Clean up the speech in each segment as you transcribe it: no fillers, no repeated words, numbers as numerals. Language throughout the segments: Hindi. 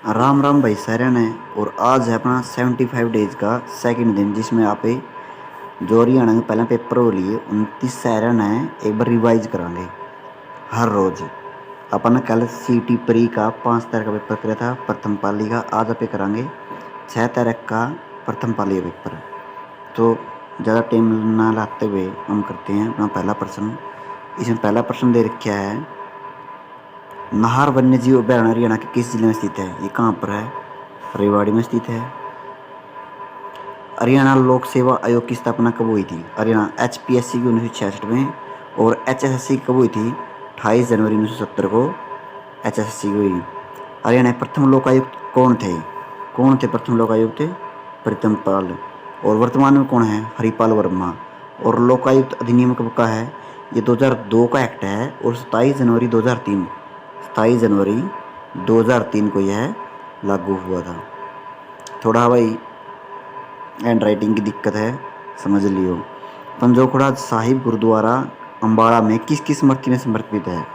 राम राम भाई सारे ने। और आज है अपना 75 डेज का सेकंड दिन, जिसमें आप जो हरियाणा के पहले पेपर हो लिए 29 सायरन है एक बार रिवाइज करांगे हर रोज। अपन कल सीटी प्री का 5 तारीख का पेपर किया था प्रथम पाली का, आज आप करांगे 6 तारीख का प्रथम पाली का पेपर। तो ज़्यादा टाइम ना लाते हुए हम करते हैं अपना पहला प्रश्न। इसमें पहला प्रश्न दे रखा है, नाहर वन्यजीव अभयारण्य हरियाणा के किस जिले में स्थित है? ये कहाँ पर है? रेवाड़ी में स्थित है। हरियाणा लोक सेवा आयोग की स्थापना कब हुई थी? हरियाणा HPSC की 1966 में, और HSSC कब हुई थी? 28 जनवरी 1970 को HSSC हुई। हरियाणा के प्रथम लोकायुक्त कौन थे? प्रथम लोकायुक्त? प्रीतम पाल। और वर्तमान में कौन है? हरिपाल वर्मा। और लोकायुक्त अधिनियम कब का है? ये 2002 का एक्ट है, और 27 जनवरी 2003 को यह लागू हुआ था। थोड़ा भाई हैंड राइटिंग की दिक्कत है, समझ लियो। पंजोखड़ा साहिब गुरुद्वारा अम्बाड़ा में किस किस मूर्ति में समर्पित है?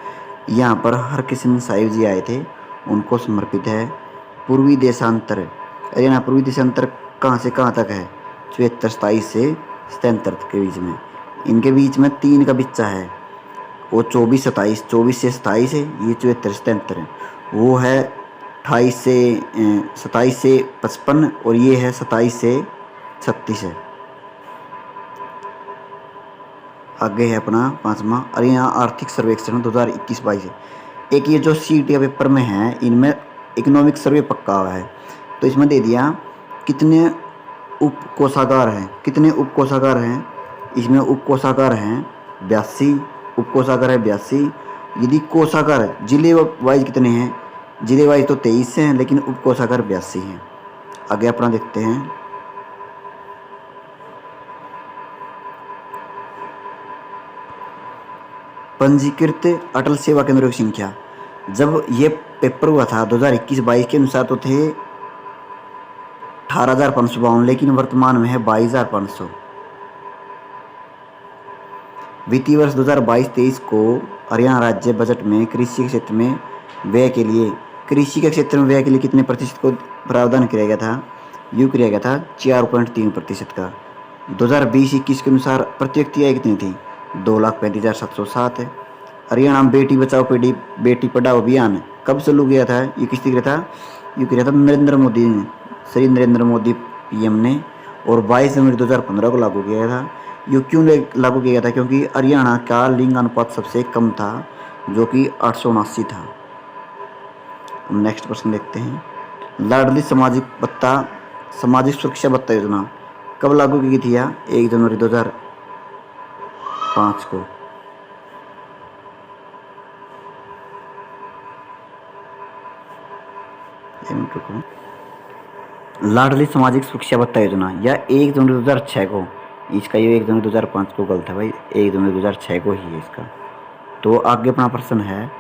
यहाँ पर हरकिशन साहिब जी आए थे, उनको समर्पित है। पूर्वी देशांतर, हरियाणा पूर्वी देशांतर कहाँ से कहाँ तक है? 74 27 से 77 के बीच में। इनके बीच में 3 का बिच्चा है, वो 24 से 27 है, ये 74 से 73 है। वो है 28 से 27 से 55, और ये है 27 से 36 है। आगे है अपना पांचवा, हरियाणा आर्थिक सर्वेक्षण 2021-22 है। एक ये जो सीट या पेपर में है, इनमें इकोनॉमिक सर्वे पक्का हुआ है। तो इसमें दे दिया कितने उप कोषागार हैं। इसमें उप कोषागार हैं 82। यदि कोषागार जिले वाइज कितने हैं? जिले वाइज तो 23 हैं, लेकिन उप कोषागार 82 हैं। आगे अपना देखते हैं, पंजीकृत अटल सेवा केंद्रों की संख्या। जब ये पेपर हुआ था 2021-22 के अनुसार तो थे 18,552, लेकिन वर्तमान में है 22,500। वित्तीय वर्ष 2022-23 को हरियाणा राज्य बजट में कृषि के क्षेत्र में व्यय के लिए कितने प्रतिशत को प्रावधान किया गया था? यूँ किया गया था 4.3% का। 2020-21 के अनुसार प्रति व्यक्ति आय कितनी थी? 2,35,707 है। हरियाणा में बेटी बचाओ बेटी पढ़ाओ अभियान कब शुरू किया था? ये किसने किया था? ये किया था नरेंद्र मोदी ने, श्री नरेंद्र मोदी PM ने, और 22 जनवरी 2015 को लागू किया था। ये क्यों लागू किया था? क्योंकि हरियाणा का लिंग अनुपात सबसे कम था, जो कि 879 था। नेक्स्ट प्रश्न देखते हैं, लाडली सामाजिक सुरक्षा भत्ता योजना कब लागू की थी? 1 जनवरी 2005 को। लाडली सामाजिक सुरक्षा भत्ता योजना या 1 जनवरी 2006 को, इसका ये 1 जनवरी 2005 को गलत है भाई, 1 जनवरी 2006 को ही है इसका। तो आगे अपना प्रश्न है,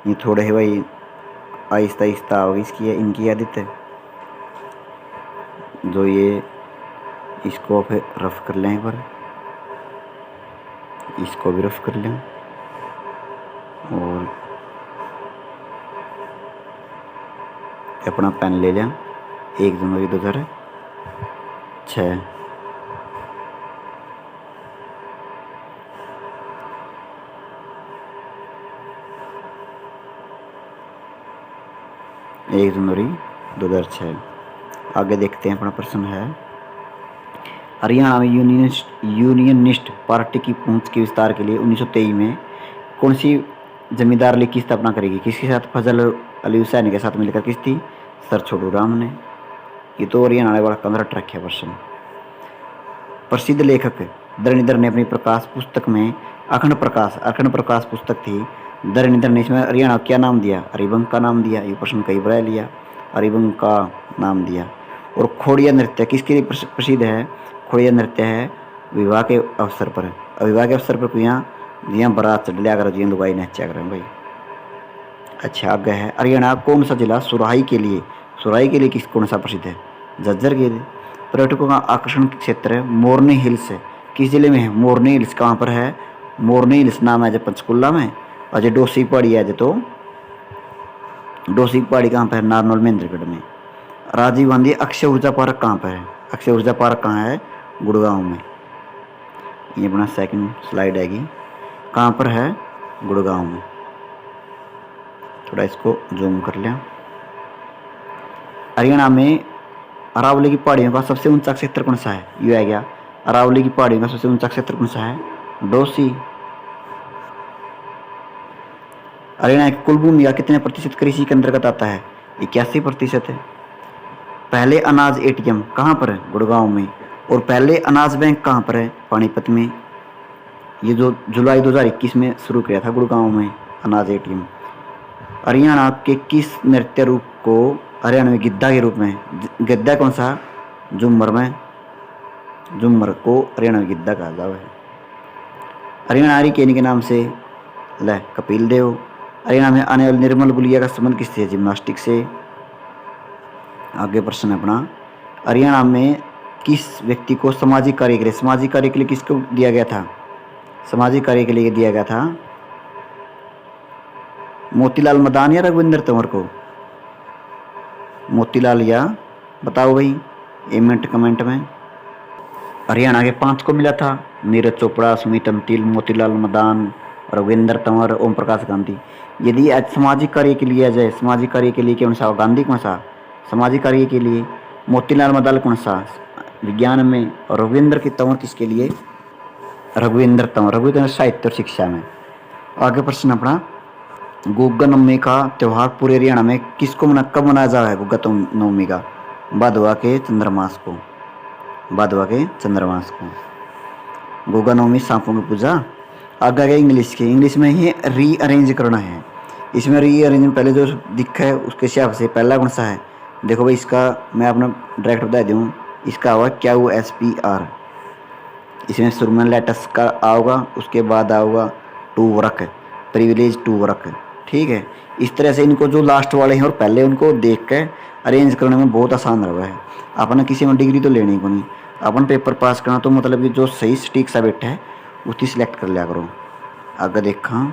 ये थोड़े है भाई आहिस्ता होगी इसकी इनकी आदत है, जो ये इसको फिर रफ कर लें, एक बार इसको भी रफ कर लें, और अपना पेन ले लें। 1 जनवरी 2006। आगे देखते हैं, अपना प्रश्न है, हरियाणा में यूनियनिस्ट पार्टी की पूंछ के विस्तार के लिए 1923 में कौन सी जमींदार लीग की स्थापना करेगी? किसके साथ? फजल अली हुसैन के साथ मिलकर। किस थी? सर छोटू राम ने। ये तो हरियाणा वाला 15 ट्रैक है प्रश्न। प्रसिद्ध लेखक धरणीधर ने अपनी प्रकाश पुस्तक में अखंड प्रकाश पुस्तक थी, धरणीधर ने इसमें हरियाणा क्या नाम दिया? हरिवंश का नाम दिया। ये प्रश्न कई बार लिया, हरिवंश का नाम दिया। और खोड़िया नृत्य किसके लिए प्रसिद्ध है? खोड़िया नृत्य है विवाह के अवसर पर। विवाह के अवसर पर यहाँ बारात चढ़ लिया कर लुगाई नचा करें भाई। अच्छा, आगे है, हरियाणा कौन सा जिला सुराही के लिए कौन सा प्रसिद्ध है? झज्जर के लिए। पर्यटकों का आकर्षण क्षेत्र मोरनी हिल्स है, किस जिले में है? मोरनी हिल्स कहाँ पर है? मोरनी हिल्स नाम है जो पंचकुला में, और जो डोसी पहाड़ी है जो तो डोसी की पहाड़ी कहाँ पर है? नारनौल महेंद्रगढ़ में। राजीव गांधी अक्षय ऊर्जा पार्क कहाँ पर है? अक्षय ऊर्जा पार्क कहाँ है? गुड़गांव में। ये अपना सेकंड स्लाइड आएगी, कहाँ पर है? गुड़गांव में। थोड़ा इसको जूम कर लिया। हरियाणा में अरावली की पहाड़ियों का सबसे ऊंचा क्षेत्र कौन सा है? ये आ गया, अरावली की पहाड़ियों का सबसे ऊंचा क्षेत्र कौन सा है? डोसी। हरियाणा की कुल भूमि का कितने प्रतिशत कृषि के अंतर्गत आता है? 81% है। पहले अनाज एटीएम कहाँ पर है? गुड़गांव में। और पहले अनाज बैंक कहाँ पर है? पानीपत में। ये जो जुलाई 2021 में शुरू किया था गुड़गांव में अनाज एटीएम। हरियाणा के किस नृत्य रूप को हरियाणा में गिद्धा के रूप में, गिद्धा कौन सा? झूमर में, झूमर को हरियाणा में गिद्धा कहा जाता है। हरियाणा हरिकेन के नाम से ल कपिल देव। हरियाणा में आने वाली निर्मल गुलिया का संबंध किससे है? जिम्नास्टिक से। आगे प्रश्न है अपना, हरियाणा में किस व्यक्ति को सामाजिक कार्य के लिए, सामाजिक कार्य के लिए किसको दिया गया था? सामाजिक कार्य के लिए दिया गया था मोतीलाल मदान या रघुविंदर तंवर को? मोतीलाल या बताओ भाई, मिनट कमेंट में। हरियाणा के 5 को मिला था, नीरज चोपड़ा, सुमित अंतिल, मोतीलाल मदान, रघुविंदर तंवर, ओम प्रकाश गांधी। यदि आज सामाजिक कार्य के लिए आ जाए, सामाजिक कार्य के लिए कौन सा? गांधी कौन सा? सामाजिक कार्य के लिए। मोतीलाल मदान कौन सा? विज्ञान में। और रघुविंदर की तंवर किसके लिए? रघुविंदर तंवर, रघुविंदर साहित्य और शिक्षा में। आगे प्रश्न अपना, गुग्गा नवमी का त्यौहार पूरे हरियाणा में किसको कब मनाया जा रहा है? गुग्गा नवमी का भादवा के चंद्रमास को, भादवा के चंद्रमास को गुग्गा नवमी, सांपों की पूजा। आगे आगे इंग्लिश के, इंग्लिश में ही रीअरेंज करना है। इसमें रीअरेंज पहले जो दिखा है उसके हिसाब से पहला कौन सा है? देखो भाई, इसका मैं अपना डायरेक्ट बता दूँ, इसका होगा QSPR। इसमें शुरू में लेटस का आओगा, उसके बाद आओगा to work, privilege to work. ठीक है, इस तरह से इनको जो लास्ट वाले हैं और पहले उनको देख कर अरेंज करने में बहुत आसान रहा है। अपन किसी में डिग्री तो लेनी को नहीं, अपन पेपर पास करना तो मतलब कि जो सही सटीक सा बैठा है उसकी सिलेक्ट कर लिया करो। आगे देखा,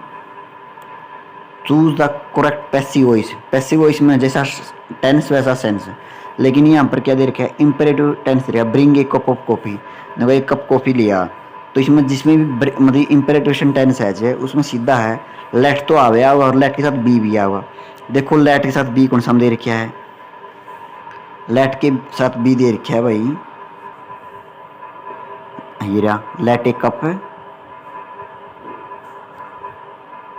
choose the correct passive voice. Passive voice में जैसा टेंस वैसा सेंस, लेकिन यहाँ पर क्या दे रखा है? इंपेरेटिव टेंस दे रखा है, bring a cup of coffee. देखो एक कप कॉफी लिया, तो इसमें जिसमें भी मतलब इंपेरेटिव टेंस है उसमें सीधा है लेट तो आ गया होगा और लेट के साथ बी भी आएगा। देखो लेट के साथ बी कौन सा दे रखा है? लेट के साथ बी दे रखा है भाई, हीरा लेट एक कप है,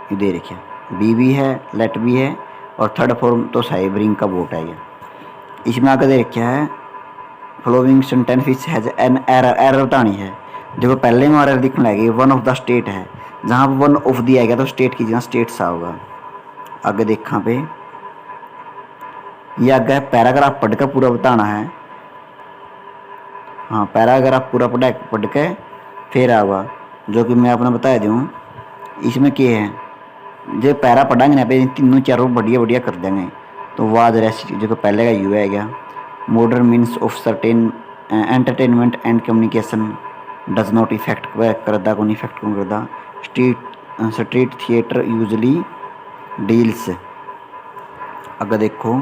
ये दे रखा है, बी भी है, लेट भी है, और थर्ड फॉर्म तो सही ब्रिंग का बोट है ये। इसमें आगे दे रखा है following sentence which has an error, error बतानी है। देखो पहले में एरर दिखने लगी, वन ऑफ द स्टेट है, जहाँ पर वन ऑफ दिया गया तो स्टेट की जगह स्टेट सा होगा। आगे देखा पे ये आगे पैराग्राफ पढ़ कर पूरा बताना है। हाँ, पैराग्राफ पूरा पढ़ के फिर आगा, जो कि मैं अपना बता दूँ। इसमें क्या है, जो पैरा पढ़ाएंगे ना पे तीनों चारों बढ़िया बढ़िया कर देंगे। तो वाद रेसिपी जो पहले का यू है गया, modern means of certain entertainment and communication does not effect करदा कौन इफेक्ट कौन करदा। Street theatre usually deals. अगर देखो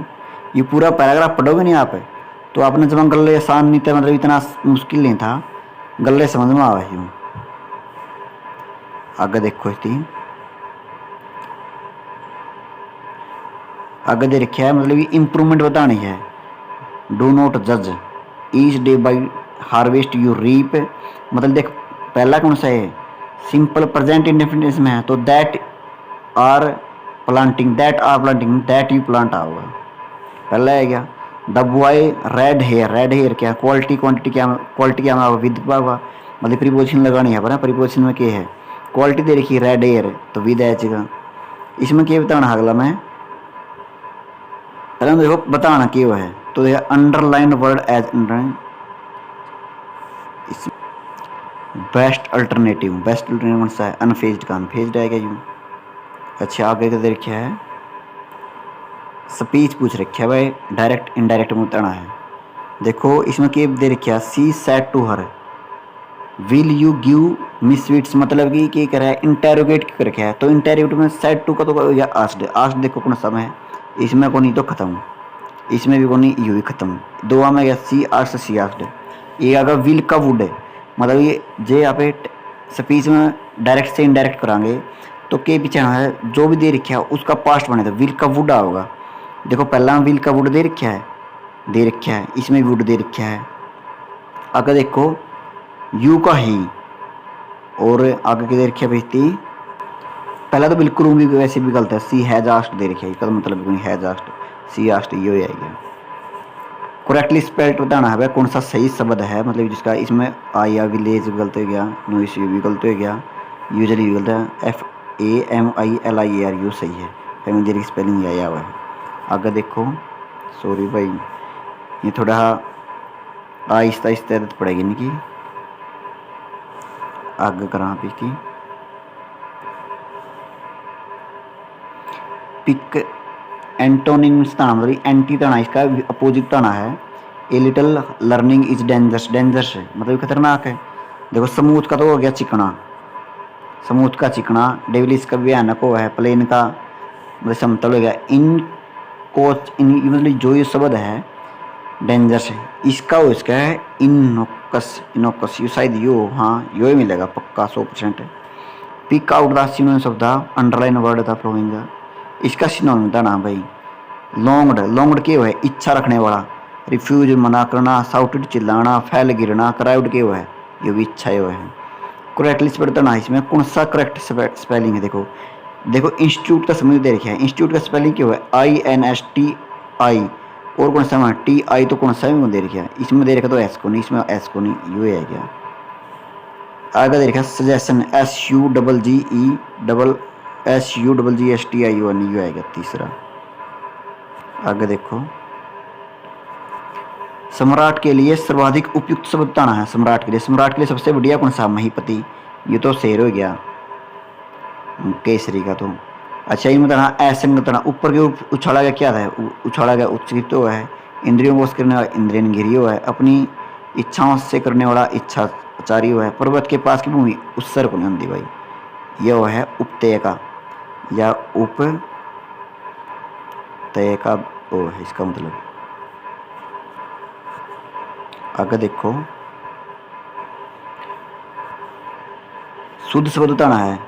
ये पूरा पैराग्राफ पढ़ोगे नहीं आप तो आपने जब गले आसान नहीं था, मतलब इतना मुश्किल नहीं था, गले समझ में आ रही हूँ। आगे देखो इसकी आगे दे रखा है, मतलब इम्प्रूवमेंट बतानी है। डू नॉट जज each day by harvest you reap. मतलब देख पहला कौन सा है? सिंपल प्रेजेंट इंडेफिनिट में है, तो that are planting, that are planting, that you plant आओगा, पहला है क्या। The boy red hair, red hair क्या? क्वालिटी क्वांटिटी क्या? क्वालिटी क्या में विद पागा, मतलब प्रीपोजिशन लगानी है पर प्रीपोजिशन में क्या है? क्वालिटी दे रखी रेड हेयर, तो विद है जगह। इसमें क्या बताना अगला में पहले देखो बताना क्या है, तो underline word as underline. Best alternative, best alternative कौन सा है? अनफेज्ड का अनफेज्ड आएगा यूँ। अच्छा आगे क्या दे रखा है? स्पीच पूछ रखा है भाई, डायरेक्ट इनडायरेक्ट में बताना है। देखो इसमें क्या दे रखा है? She said to her will you give me sweets, मतलब कि क्या कर रहा है? इंटेरोगेट कर रखा है, तो इंटेरोगेट में सेड टू का तो या आस्क्ड। आस्क्ड देखो कौन सा है? इसमें को नहीं तो खत्म, इसमें भी को नहीं, यू भी खत्म। दो में गया सी आस्ट सी आस्ट। ये अगर विल का वुड है, मतलब ये जे यहाँ पे स्पीच में डायरेक्ट से इनडायरेक्ट कराएंगे तो के पीछे है जो भी दे रखा है उसका पास्ट बने, तो विल का वुड होगा। देखो पहला विल का वुड दे रखा है, दे रखा है, इसमें वुड दे रखा है। अगर देखो यू का ही, और आगे की दे रखी है भेजती, पहला तो बिल्कुल भी वैसे भी गलत है, सी हैज आस्ट दे रखी है, इसका मतलब नहीं हैज आस्ट, सी आस्ट ये हो जाएगा। करेक्टली स्पेल्ड बताना है कौन सा सही शब्द है, मतलब जिसका इसमें आई या विलेज भी गलत हो गया, नोइस भी गलत हो गया, यूजली भी गलत है, FAMILIERU सही है, फेमिलियर की स्पेलिंग आया हुआ है। आगे देखो, सॉरी भाई ये थोड़ा आहिस्ता आहिस्ता आदत पड़ेगी इनकी, आगे करा पे की पिक एंटोनिम्स ताना, मतलब एंटी ताना, इसका अपोजिट ताना है। A little learning is dangerous, dangerous है मतलब खतरनाक है। देखो स्मूथ का तो हो गया चिकना, स्मूथ का चिकना, डेविलिस का भयानक हो है, प्लेन का मतलब समतल हो गया। इन कोच इन मतलब जो ये शब्द है डेंजरस है, इसका हो इसका है इनोकस, इनोकस यू शायद यो, हाँ यो ही मिलेगा पक्का 100%। Pick out the synonyms of the underline word the following, इसका सिनोनिम था ना भाई लॉन्ग्ड, लॉन्ग्ड के है इच्छा रखने वाला, रिफ्यूज मना करना, साउटेड चिल्लाना, फैल गिरना, क्राउड के है ये भी इच्छा है। करेक्टली स्पेल ना, इसमें कौन सा करेक्ट स्पेलिंग है, देखो देखो इंस्टीट्यूट का समझ दे रखा है, इंस्टीट्यूट का स्पेलिंग क्या है INSTI, और कौन सा है TI, तो कौन सा भी दे रखा है, इसमें दे रखा तो एस को नहीं, इसमें एस को नहीं, यू है क्या। आगे दे रखा सजेशन SUGGESTION, यू आएगा तीसरा। आगे देखो सम्राट के लिए सर्वाधिक उपयुक्त शब्द बताना है, सम्राट के लिए, सम्राट के लिए सबसे बढ़िया कौन सा, महीपति, ये तो शेर हो गया केसरी का तो। अच्छा ये बताना ऐसे बताना, ऊपर के उछाला गया क्या था, उछाला गया उत्सुक तो है, इंद्रियों को करने वाला इंद्रियन गिरियो है, अपनी इच्छाओं से करने वाला इच्छाचारी है, पर्वत के पास की भूमि उत्सर को नहीं होती भाई, यह है उपतय का या उप तय का वो है इसका मतलब। आगे देखो शुद्ध शब्द बताना है,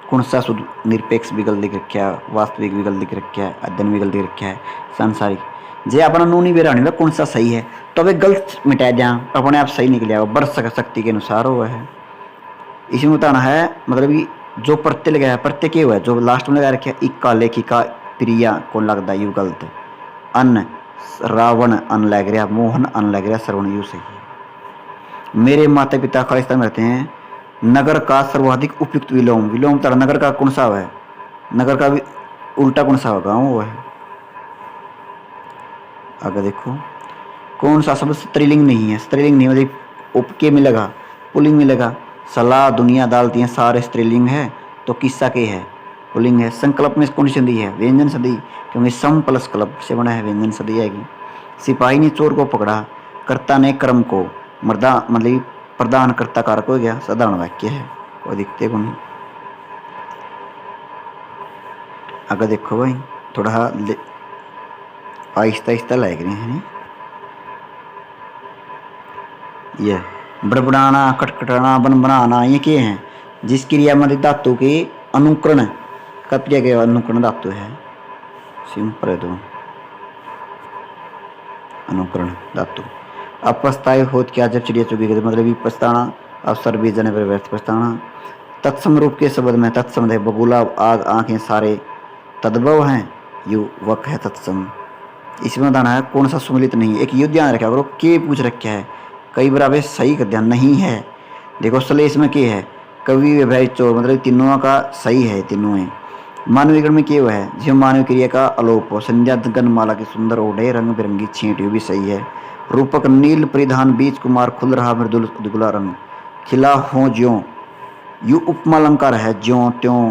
कौन सा शुद्ध, निरपेक्ष भी गलत लिख रखा है, वास्तविक भी गलत लिख रखा है, अध्ययन भी गलत लिख रखा है, सांसारिक जे अपना नू नहीं बेरानी में कौन सा सही है, तो वे गलत मिटा दिया अपने आप सही निकल जाएगा, बरस शक्ति के अनुसार हुआ है। इसमें बताना है मतलब कि जो प्रत्यय लगाया है, प्रत्यय क्या हुआ है, जो लास्ट में लगा रखा है इक्का लेखिका प्रिया कौन लगता है, यू गलत है। अन्न रावण अन्न लग रहा, मोहन अन्न लग रहा, श्रवण यू सही है। मेरे माता पिता खालिस्तान में रहते हैं, नगर का सर्वाधिक उपयुक्त विलोम, विलोम तारा नगर का कौन सा है, नगर का भी उल्टा कौन सा होगा, वो है। आगे देखो कौन सा शब्द स्त्रीलिंग नहीं है, स्त्रीलिंग नहीं मतलब उपके में लगा, पुलिंग में लगा, सलाह दुनिया डालती है सारे स्त्रीलिंग है, तो किस्सा के है पुलिंग है। संकल्प में कौन सी संधि है, व्यंजन संधि, क्योंकि सम प्लस कल्प से बना है, व्यंजन संधि आएगी। सिपाही ने चोर को पकड़ा, कर्ता ने कर्म को, मर्दा मतलब प्रदान कर्ता कारक हो गया, साधारण वाक्य है, कोई दिखते को नहीं। अगर देखो भाई थोड़ा आहिस्ता आहिस्ता लग रहे हैं, ये बड़बड़ाना, खटखटाना, बन बनाना, ये क्या है, जिस क्रिया में धातु के अनुकरण का क्रिया के अनुकरण धातु है, सिंपल है तो अनुकरण धातु। अब पछताए होत क्या जब चिड़िया चुगी गई, मतलब पछताना, अवसर भी जने पर व्यर्थ पछताना। तत्सम रूप के शब्द में तत्सम है, बबूला आग आंखें सारे तद्भव हैं, यू वक है तत्सम। इसमें बताना है कौन सा सुमिलित नहीं है, एक युद्ध ध्यान रखा करो, के पूछ रखा है, कई बार आप सही कर ध्यान नहीं है। देखो सलेश में के है, कवि व्यवहार चोर, मतलब तीनों का सही है, तीनों है। मानवीकरण में क्या है, जो मानव क्रिया का अलोप हो, संध्या गनमाला की सुंदर ओढ़े, रंग बिरंगी छींट, भी सही है। रूपक नील परिधान, बीज कुमार खुल रहा मृदुल दुगला रंग, खिला हो ज्यों, यू उपमा अलंकार है, ज्यों त्यों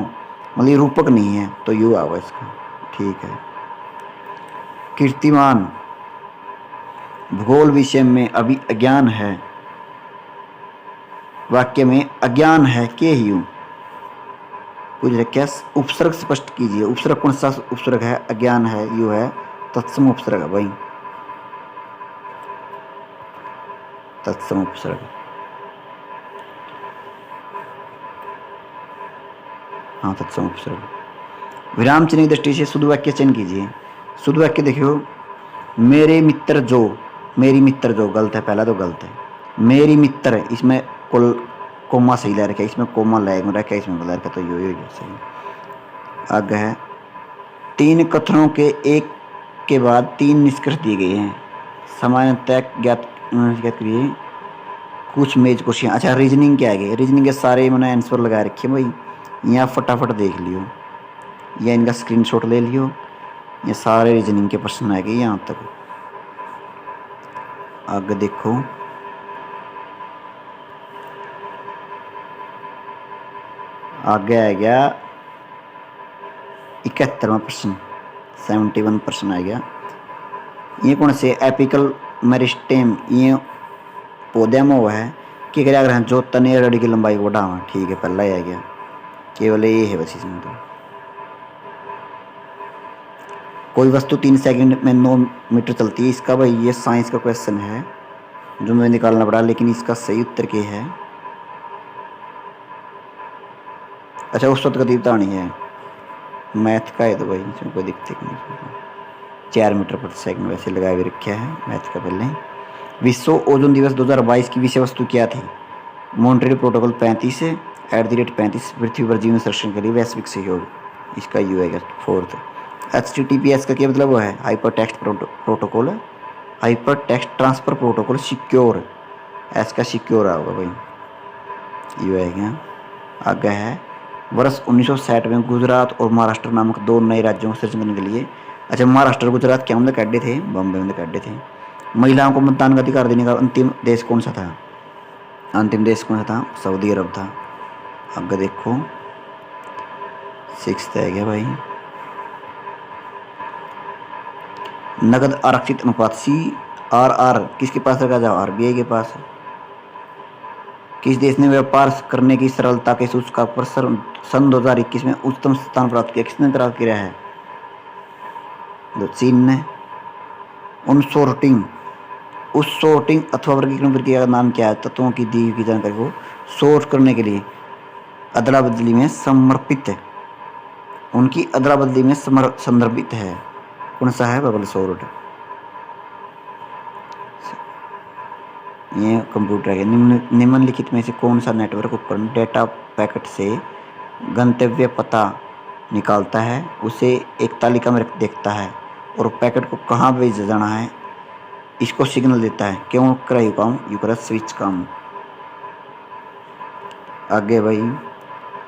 मतलब रूपक नहीं है, तो यू आवा इसका, ठीक है। कीर्तिमान, भूगोल विषय में अभी अज्ञान है, वाक्य में अज्ञान है के यू, पूछ रहे क्या उपसर्ग स्पष्ट कीजिए। उपसर्ग कौन सा उपसर्ग है? अज्ञान है, यू है, तत्सम उपसर्ग है भाई, तत्सम उपसर्ग। हाँ तत्सम उपसर्ग। विराम चिन्ह की दृष्टि से शुद्ध वाक्य चयन कीजिए। शुद्ध वाक्य देखियो, मेरे मित्र जो, मेरी मित्र जो गलत है, पहला तो गलत है। मेरी मित्र, इसमें कुल कोमा सही ले रखा है, इसमें कोमा लैग में रखा है, इसमें ले रखा, तो यो सही। आगे है, 3 कथनों के एक के बाद 3 निष्कर्ष दिए गए हैं, सामान्यतः ज्ञात करिए कुछ मेज कुर्सियाँ। अच्छा रीजनिंग क्या है? रीजनिंग के सारे मैंने आंसर लगा रखे हैं भाई, यहाँ फटाफट देख लियो, या इनका स्क्रीनशॉट ले लियो, ये सारे रीजनिंग के प्रश्न आ गए यहाँ तक। आगे देखो, आगे आ गया 71वां प्रश्न, 71 प्रश्न आ गया। ये कौन से? एपिकल मेरिस्टेम, ये पौधे में वो है कि क्या ग्रहण जो तने रड़ी की लंबाई को बढ़ावा। ठीक है, पहला ही आ गया, केवल ये है बस इसमें। तो कोई वस्तु 3 सेकंड में 9 मीटर चलती है, इसका भाई ये साइंस का क्वेश्चन है जो मुझे निकालना पड़ा, लेकिन इसका सही उत्तर क्या है? अच्छा उस वक्त का दीपता नहीं है, मैथ का है, तो भाई इसमें कोई दिक्कत नहीं। 4 मीटर प्रति सेकंड वैसे लगाए हुए रखा है मैथ का। पहले विश्व ओजोन दिवस 2022 की विषय वस्तु क्या थी? मॉन्ट्रियल प्रोटोकॉल 35 है, @35 पृथ्वी पर जीवन संरक्षण के लिए वैश्विक सहयोग, इसका यू है 4th। HTTPS का क्या मतलब है? Hyper text protocol, hyper text transfer protocol secure, S का सिक्योर होगा भाई, यू है क्या। आगे है, वर्ष 1960 में गुजरात और महाराष्ट्र नामक 2 नए राज्यों को सृजन करने के लिए, अच्छा महाराष्ट्र और गुजरात क्या मतलब काटे थे? बॉम्बे में काटे थे। महिलाओं को मतदान का अधिकार देने का अंतिम देश कौन सा था? अंतिम देश कौन सा था? सऊदी अरब था। आगे देखो 6th है क्या भाई, नगद आरक्षित अनुपात CRR किसके पास रखा जाओ? RBI के पास। किस देश ने व्यापार करने की सरलता के सूचकांक पर सन 2021 में उच्चतम स्थान प्राप्त किया? किसने प्राप्त किया है? चीन ने। उस सोर्टिंग अथवा वर्गीकरण प्रक्रिया का नाम क्या है? तत्वों की दी हुई जानकारी को सोर्ट करने के लिए अदला बदली में समर्पित, उनकी अदला बदली में संदर्भित है, कौन सा है? Bubble sort. ये कंप्यूटर है। निम्नलिखित में से कौन सा नेटवर्क उपकरण डेटा पैकेट से गंतव्य पता निकालता है, उसे एक तालिका में देखता है और पैकेट को कहाँ भेजा जाना है इसको सिग्नल देता है? क्यों करा यू काम? यू करा स्विच काम। आगे भाई,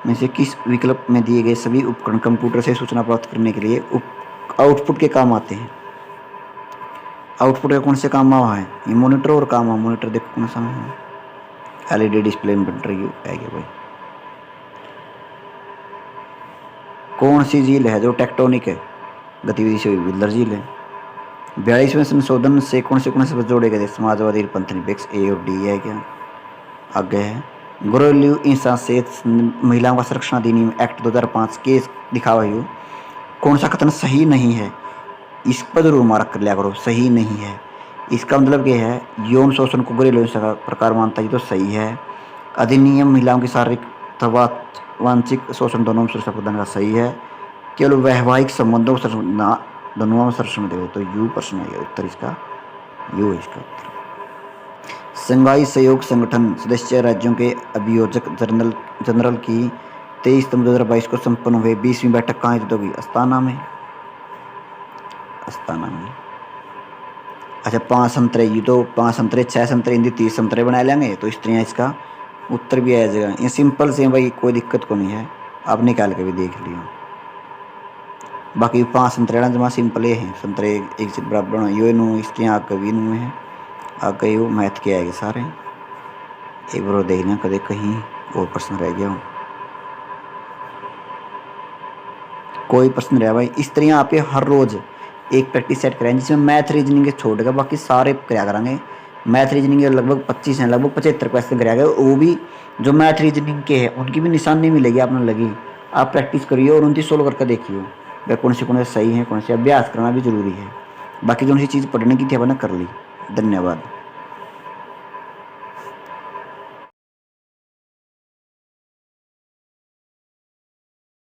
में से किस विकल्प में दिए गए सभी उपकरण कंप्यूटर से सूचना प्राप्त करने के लिए आउटपुट के काम आते हैं? आउटपुट का कौन से काम हुआ है? ये मॉनिटर और काम है। मॉनिटर देखो कौन सा है? LED डिस्प्ले इन्वर्टर यू है क्या भाई। कौन सी झील है जो टेक्टोनिक है गतिविधि से हुई? विल्लर झील है। 42वें संशोधन से कौन से जोड़े गए थे? समाजवादी पंथ निरपेक्ष, A और D है क्या। आगे है, घरेलू इंसान से महिलाओं का संरक्षण अधिनियम एक्ट 2005 के दिखावा हुई कौन सा कथन सही नहीं है? इस पर जरूर मार्क कर लिया करो, सही नहीं है। इसका मतलब क्या है? यौन शोषण को घरेलू हिंसा का प्रकार मानता है, तो सही है। अधिनियम महिलाओं की शारीरिक अथवा वांछिक शोषण दोनों में सुरक्षा प्रदान का, सही है। केवल वैवाहिक संबंधों को दोनों में संरक्षण देवे, तो यू प्रश्न है उत्तर इसका, यू है इसका उत्तर। संघाई सहयोग संगठन सदस्य राज्यों के अभियोजक जनरल की 23 सितंबर 2022 को संपन्न हुए 20वीं बैठक कहाँ आयोजित होगी? अस्ताना में। अस्ताना में। अच्छा 5 संतरे, ये तो 5 संतरे 6 संतरे हिंदी 30 संतरे बना लेंगे, तो इस तरह इसका उत्तर भी आ जाएगा। ये सिंपल से भाई, कोई दिक्कत को नहीं है, आप निकाल के भी देख लियो। बाकी 5 संतरे जमा सिंपल है, संतरे एक से बराबर यो नू, इस तरह आगे भी नू है, आगे यो मैथ के आएंगे सारे। एक बार देख लें कदे कहीं और प्रश्न रह गया हो, कोई प्रश्न रहा भाई। इस तरह आप हर रोज एक प्रैक्टिस सेट करें जिसमें मैथ रीजनिंग के छोड़ेगा, बाकी सारे कराया करेंगे। मैथ रीजनिंग के लगभग 25 हैं, लगभग 75 क्वेश्चन कराया गया। वो भी जो मैथ रीजनिंग के हैं उनकी भी निशानी मिलेगी आपने लगी, आप प्रैक्टिस करिए और 29 सोल्व करके देखिए वह कौन से सही है, कौन से अभ्यास करना भी जरूरी है। बाकी जो सी चीज़ पढ़ने की थी अपने कर ली। धन्यवाद।